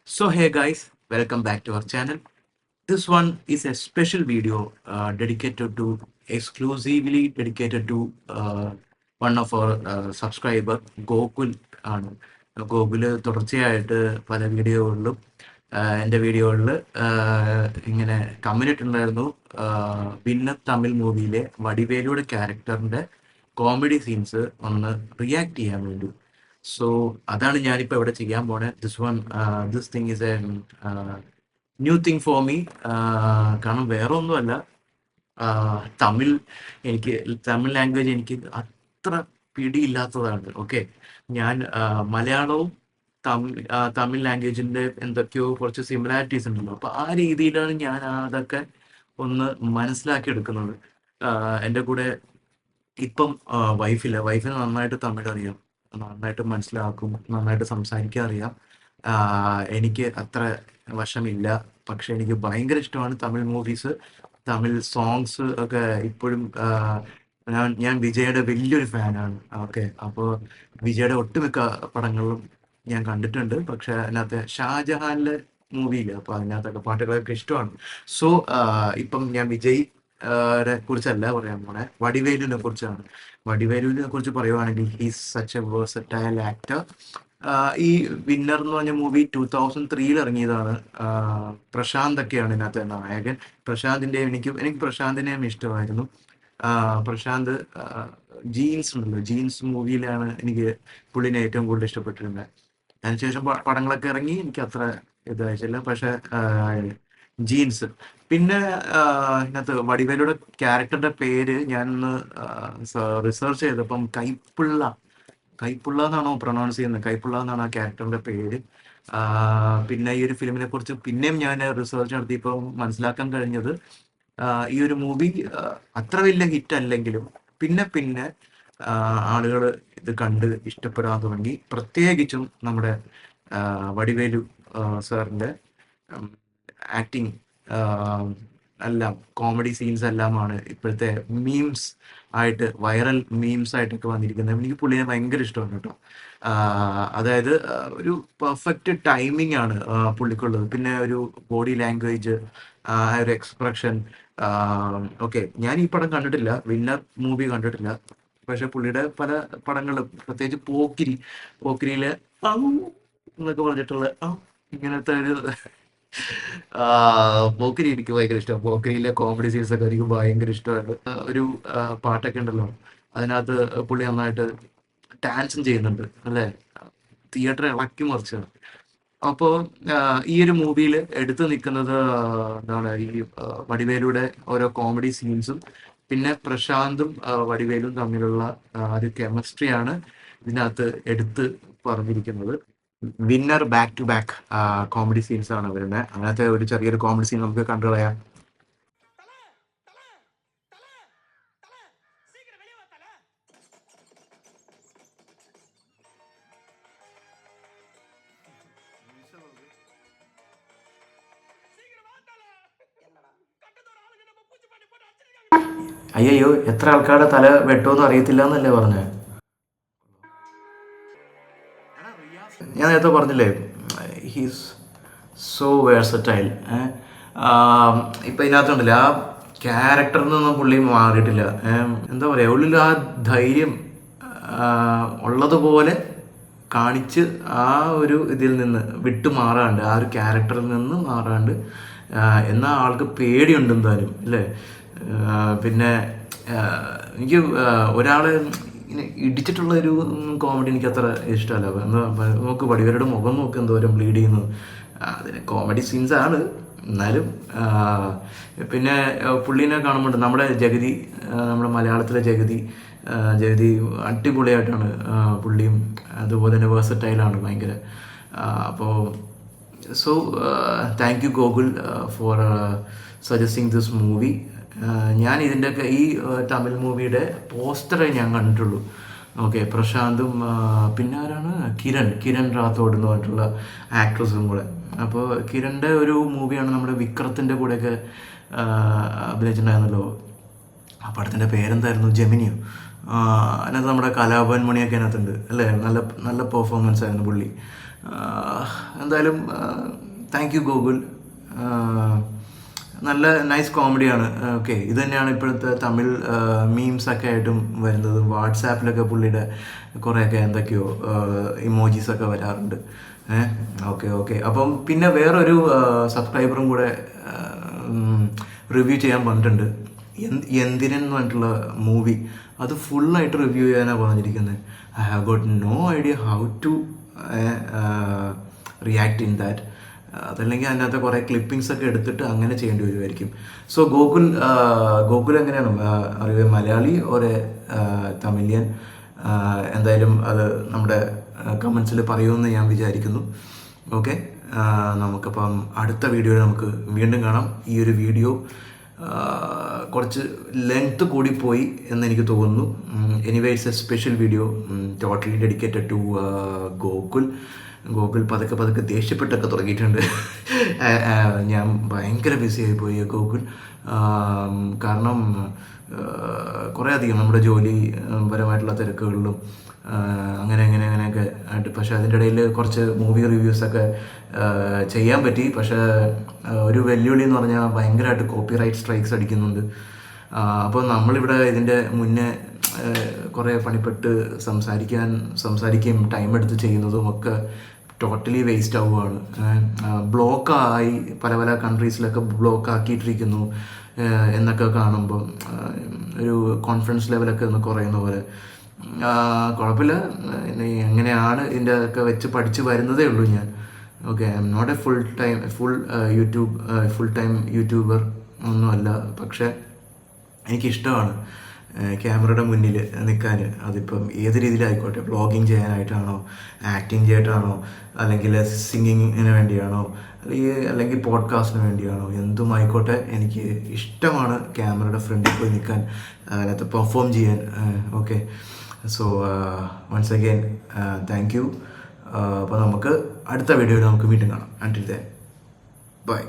So hey guys, welcome back to our channel. This one is a special video dedicated to exclusively dedicated to one of our subscriber Gokul ആണ്. ഗോകുല് തുടർച്ചയായിട്ട് പല വീഡിയോകളിലും എൻ്റെ വീഡിയോകളിൽ ഇങ്ങനെ comment ഉണ്ടായിരുന്നു. പിന്നെ തമിഴ് മൂവിയിലെ വടിവേലുയുടെ ക്യാരക്ടറിന്റെ കോമഡി സീൻസ് ഒന്ന് റിയാക്ട് ചെയ്യാൻ വേണ്ടി. സോ അതാണ് ഞാനിപ്പോൾ ഇവിടെ ചെയ്യാൻ പോണേ. This thing is A new thing for me. കാരണം വേറെ ഒന്നുമല്ല, തമിഴ് എനിക്ക് തമിഴ് ലാംഗ്വേജ് എനിക്ക് അത്ര പിടിയില്ലാത്തതാണ്. ഓക്കെ, ഞാൻ മലയാളവും തമിഴ് ലാംഗ്വേജിന്റെ എന്തൊക്കെയോ കുറച്ച് സിമിലാരിറ്റീസ് ഉണ്ടല്ലോ. അപ്പൊ ആ രീതിയിലാണ് ഞാൻ അതൊക്കെ ഒന്ന് മനസ്സിലാക്കി എടുക്കുന്നത്. എൻ്റെ കൂടെ ഇപ്പം വൈഫിന് നന്നായിട്ട് തമിഴ് അറിയാം, നന്നായിട്ട് മനസ്സിലാക്കും, നന്നായിട്ട് സംസാരിക്കാൻ അറിയാം. എനിക്ക് അത്ര വശമില്ല. പക്ഷെ എനിക്ക് ഭയങ്കര ഇഷ്ടമാണ് തമിഴ് മൂവീസ്, തമിഴ് സോങ്സ് ഒക്കെ. ഇപ്പോഴും ഞാൻ വിജയുടെ വലിയൊരു ഫാനാണ്. ഓക്കെ, അപ്പോൾ വിജയുടെ ഒട്ടുമിക്ക പടങ്ങളും ഞാൻ കണ്ടിട്ടുണ്ട്. പക്ഷെ അതിനകത്ത് ഷാജഹാനിലെ മൂവിയില്ല, അപ്പൊ അതിനകത്തൊക്കെ പാട്ടുകളൊക്കെ ഇഷ്ടമാണ്. സോ ഇപ്പം ഞാൻ വിജയ് കുറിച്ചല്ല പറയാൻ പോണെ, വടിവേലുവിനെ കുറിച്ചാണ്. വടിവേലുവിനെ കുറിച്ച് പറയുവാണെങ്കിൽ he's such A versatile actor. ഈ വിന്നർ എന്ന് പറഞ്ഞ മൂവി 2003 ഇറങ്ങിയതാണ്. പ്രശാന്ത് ഒക്കെയാണ് ഇതിനകത്ത് നായകൻ. എനിക്ക് പ്രശാന്തിനെയും ഇഷ്ടമായിരുന്നു. പ്രശാന്ത് ജീൻസ് ഉണ്ടല്ലോ, ജീൻസ് മൂവിയിലാണ് എനിക്ക് പുള്ളിനെ ഏറ്റവും കൂടുതൽ ഇഷ്ടപ്പെട്ടിരുന്നത്. അതിനുശേഷം പടങ്ങളൊക്കെ ഇറങ്ങി, എനിക്ക് അത്ര ഇതായിട്ടില്ല. പക്ഷെ ജീൻസ്. പിന്നെ ഇതിനകത്ത് വടിവേലുടെ ക്യാരക്ടറിന്റെ പേര് ഞാൻ റിസർച്ച് ചെയ്തപ്പം കൈപ്പുള്ള എന്നാണോ പ്രൊണൗൺസ് ചെയ്യുന്നത്, കൈപ്പുള്ള എന്നാണ് ആ ക്യാരക്ടറിന്റെ പേര്. പിന്നെ ഈ ഒരു ഫിലിമിനെ കുറിച്ച് പിന്നെയും ഞാൻ റിസർച്ച് നടത്തിയപ്പോൾ മനസ്സിലാക്കാൻ കഴിഞ്ഞത്, ഈ ഒരു മൂവി അത്ര വലിയ ഹിറ്റ് അല്ലെങ്കിലും പിന്നെ പിന്നെ ആളുകൾ ഇത് കണ്ട് ഇഷ്ടപ്പെടാൻ തുടങ്ങി. പ്രത്യേകിച്ചും നമ്മുടെ വടിവേലു സാറിന്റെ ആക്ടിങ് എല്ലാം, കോമഡി സീൻസ് എല്ലാമാണ് ഇപ്പോഴത്തെ മീംസ് ആയിട്ട്, വൈറൽ മീംസ് ആയിട്ടൊക്കെ വന്നിരിക്കുന്നത്. എനിക്ക് പുള്ളിനെ ഭയങ്കര ഇഷ്ടമാണ് കേട്ടോ. അതായത് ഒരു പെർഫെക്റ്റ് ടൈമിംഗ് ആണ് പുള്ളിക്കുള്ളത്. പിന്നെ ഒരു ബോഡി ലാംഗ്വേജ്, ഒരു എക്സ്പ്രഷൻ. ഓക്കെ, ഞാൻ ഈ പടം കണ്ടിട്ടില്ല, വിന്നർ മൂവി കണ്ടിട്ടില്ല. പക്ഷെ പുള്ളിയുടെ പല പടങ്ങളും, പ്രത്യേകിച്ച് പോക്കിരിയിലെ എന്നൊക്കെ പറഞ്ഞിട്ടുള്ള ഇങ്ങനത്തെ ഒരു പോക്കിരി എനിക്ക് ഭയങ്കര ഇഷ്ടമാണ്. പോക്കിരിയിലെ കോമഡി സീൻസ് ഒക്കെ എനിക്ക് ഭയങ്കര ഇഷ്ടമാണ്. ഒരു പാട്ടൊക്കെ ഉണ്ടല്ലോ, അതിനകത്ത് പുള്ളി നന്നായിട്ട് ഡാൻസും ചെയ്യുന്നുണ്ട് അല്ലേ, തിയേറ്റർ ഇളക്കി മറിച്ചാണ്. അപ്പോൾ ഈ ഒരു മൂവിയിൽ എടുത്തു നിൽക്കുന്നത് എന്താണ്, ഈ വടിവേലുടെ ഓരോ കോമഡി സീൻസും പിന്നെ പ്രശാന്തും വടിവേലും തമ്മിലുള്ള ഒരു കെമിസ്ട്രിയാണ് ഇതിനകത്ത് എടുത്ത് പറഞ്ഞിരിക്കുന്നത്. Winner back to back comedy scenes ആണ് വരുന്നത്. അങ്ങനത്തെ ഒരു ചെറിയൊരു കോമഡി സീൻ നമുക്ക് കണ്ടു കളയാം. അയ്യോ, എത്ര ആൾക്കാരുടെ തല വെട്ടുമെന്ന് അറിയത്തില്ല എന്നല്ലേ പറഞ്ഞേ. ഞാൻ നേരത്തെ പറഞ്ഞില്ലേ, ഹീസ് സോ വേഴ്സറ്റൈൽ. ഇപ്പം ഇതിനകത്തുണ്ടല്ലോ, ആ ക്യാരക്ടറിൽ നിന്നും പുള്ളി മാറിയിട്ടില്ല. എന്താ പറയുക, ഉള്ളിൽ ആ ധൈര്യം ഉള്ളതുപോലെ കാണിച്ച് ആ ഒരു ഇതിൽ നിന്ന് വിട്ടു മാറാണ്ട്, ആ ഒരു ക്യാരക്ടറിൽ നിന്ന് മാറാണ്ട്, എന്നാൽ ആൾക്ക് പേടിയുണ്ട് എന്തായാലും അല്ലേ. പിന്നെ എനിക്ക് ഒരാളെ ഇങ്ങനെ ഇടിച്ചിട്ടുള്ള ഒരു കോമഡി എനിക്ക് അത്ര ഇഷ്ടമല്ല. നോക്ക് വടിവേലുടെ മുഖം നോക്ക്, എന്തോരം ബ്ലീഡ് ചെയ്യുന്നു. അതിന് കോമഡി സീൻസ് ആണ് എന്നാലും. പിന്നെ പുള്ളീനെ കാണുമ്പോൾ നമ്മുടെ ജഗതി, നമ്മുടെ മലയാളത്തിലെ ജഗതി അടിപൊളിയായിട്ടാണ് പുള്ളിയും. അതുപോലെ തന്നെ വേഴ്സറ്റൈലാണ് ഭയങ്കര. അപ്പോൾ so thank you Gokul for suggesting this movie. ഞാൻ ഇതിൻ്റെയൊക്കെ ഈ തമിഴ് മൂവിയുടെ പോസ്റ്ററേ ഞാൻ കണ്ടിട്ടുള്ളൂ. ഓക്കെ, പ്രശാന്തും പിന്നെ ആരാണ്, കിരൺ റാത്തോഡ് എന്ന് പറഞ്ഞിട്ടുള്ള ആക്ട്രസും കൂടെ. അപ്പോൾ കിരണിൻ്റെ ഒരു മൂവിയാണ് നമ്മുടെ വിക്രത്തിൻ്റെ കൂടെയൊക്കെ അഭിനയിച്ചിട്ടുണ്ടായിരുന്നല്ലോ. ആ പടത്തിൻ്റെ പേരെന്തായിരുന്നു, ജെമിനിയോ. അതിനകത്ത് നമ്മുടെ കലാഭവൻ മണിയൊക്കെ അതിനകത്തുണ്ട് അല്ലേ. നല്ല നല്ല പെർഫോമൻസ് ആയിരുന്നു പുള്ളി. എന്തായാലും താങ്ക് യു ഗൂഗിൾ. നല്ല നൈസ് കോമഡിയാണ്. ഓക്കെ, ഇത് തന്നെയാണ് ഇപ്പോഴത്തെ തമിഴ് മീംസൊക്കെ ആയിട്ടും വരുന്നത്. വാട്സാപ്പിലൊക്കെ പുള്ളിയുടെ കുറേയൊക്കെ എന്തൊക്കെയോ ഇമോജീസൊക്കെ വരാറുണ്ട്. Okay okay. അപ്പം പിന്നെ വേറൊരു സബ്സ്ക്രൈബറും കൂടെ റിവ്യൂ ചെയ്യാൻ പറഞ്ഞിട്ടുണ്ട്. എന്തിനൻ എന്ന് പറഞ്ഞിട്ടുള്ള മൂവി, അത് ഫുള്ളായിട്ട് റിവ്യൂ ചെയ്യാനാണ് പറഞ്ഞിരിക്കുന്നത്. I have got no idea how to react in that. അതല്ലെങ്കിൽ അതിനകത്ത് കുറേ ക്ലിപ്പിങ്സ് ഒക്കെ എടുത്തിട്ട് അങ്ങനെ ചെയ്യേണ്ടി വരുമായിരിക്കും. സോ ഗോകുൽ എങ്ങനെയാണ് അറിയുക, മലയാളി ഒരു തമിഴിയൻ? എന്തായാലും അത് നമ്മുടെ കമൻസിൽ പറയുമെന്ന് ഞാൻ വിചാരിക്കുന്നു. ഓക്കെ, നമുക്കപ്പം അടുത്ത വീഡിയോയിൽ നമുക്ക് വീണ്ടും കാണാം. ഈ ഒരു വീഡിയോ കുറച്ച് ലെങ്ത് കൂടിപ്പോയി എന്നെനിക്ക് തോന്നുന്നു. Anyway it's a special video totally dedicated to Gokul പതുക്കെ ദേഷ്യപ്പെട്ടൊക്കെ തുടങ്ങിയിട്ടുണ്ട്. ഞാൻ ഭയങ്കര ബിസി ആയിപ്പോയി ഗോകുൽ. കാരണം കുറേ അധികം നമ്മുടെ ജോലി പരമായിട്ടുള്ള തിരക്കുകളിലും അങ്ങനെയൊക്കെ ആയിട്ട്. പക്ഷേ അതിൻ്റെ ഇടയിൽ കുറച്ച് മൂവി റിവ്യൂസൊക്കെ ചെയ്യാൻ പറ്റി. പക്ഷേ ഒരു വെല്ലുവിളി എന്ന് പറഞ്ഞാൽ ഭയങ്കരമായിട്ട് കോപ്പിറൈറ്റ് സ്ട്രൈക്സ് അടിക്കുന്നുണ്ട്. അപ്പോൾ നമ്മളിവിടെ ഇതിൻ്റെ മുന്നേ കുറേ പണിപ്പെട്ട് സംസാരിക്കുകയും ടൈം എടുത്ത് ചെയ്യുന്നതും ഒക്കെ ടോട്ടലി വേസ്റ്റ് ആവുകയാണ്. ബ്ലോക്കായി പല കൺട്രീസിലൊക്കെ ബ്ലോക്ക് ആക്കിയിട്ടിരിക്കുന്നു എന്നൊക്കെ കാണുമ്പോൾ ഒരു കോൺഫിഡൻസ് ലെവലൊക്കെ ഒന്ന് കുറയുന്ന പോലെ. കുഴപ്പമില്ല, എങ്ങനെയാണ് ഇതിൻ്റെ ഒക്കെ വെച്ച് പഠിച്ച് വരുന്നതേ ഉള്ളൂ ഞാൻ. Okay, I am not a full time YouTuber ഒന്നുമല്ല. പക്ഷേ എനിക്കിഷ്ടമാണ് ക്യാമറയുടെ മുന്നിൽ നിൽക്കാൻ. അതിപ്പം ഏത് രീതിയിലായിക്കോട്ടെ, വ്ളോഗിങ് ചെയ്യാനായിട്ടാണോ, ആക്ടിങ് ചെയ്യാനായിട്ടാണോ, അല്ലെങ്കിൽ സിംഗിങ്ങിന് വേണ്ടിയാണോ, അല്ലെങ്കിൽ പോഡ്കാസ്റ്റിന് വേണ്ടിയാണോ, എന്തുമായിക്കോട്ടെ എനിക്ക് ഇഷ്ടമാണ് ക്യാമറയുടെ ഫ്രണ്ടിൽ പോയി നിൽക്കാൻ, അതിനകത്ത് പെർഫോം ചെയ്യാൻ. Okay, so once again thank you. അപ്പോൾ നമുക്ക് അടുത്ത വീഡിയോയിൽ നമുക്ക് വീണ്ടും കാണാം. Until then by.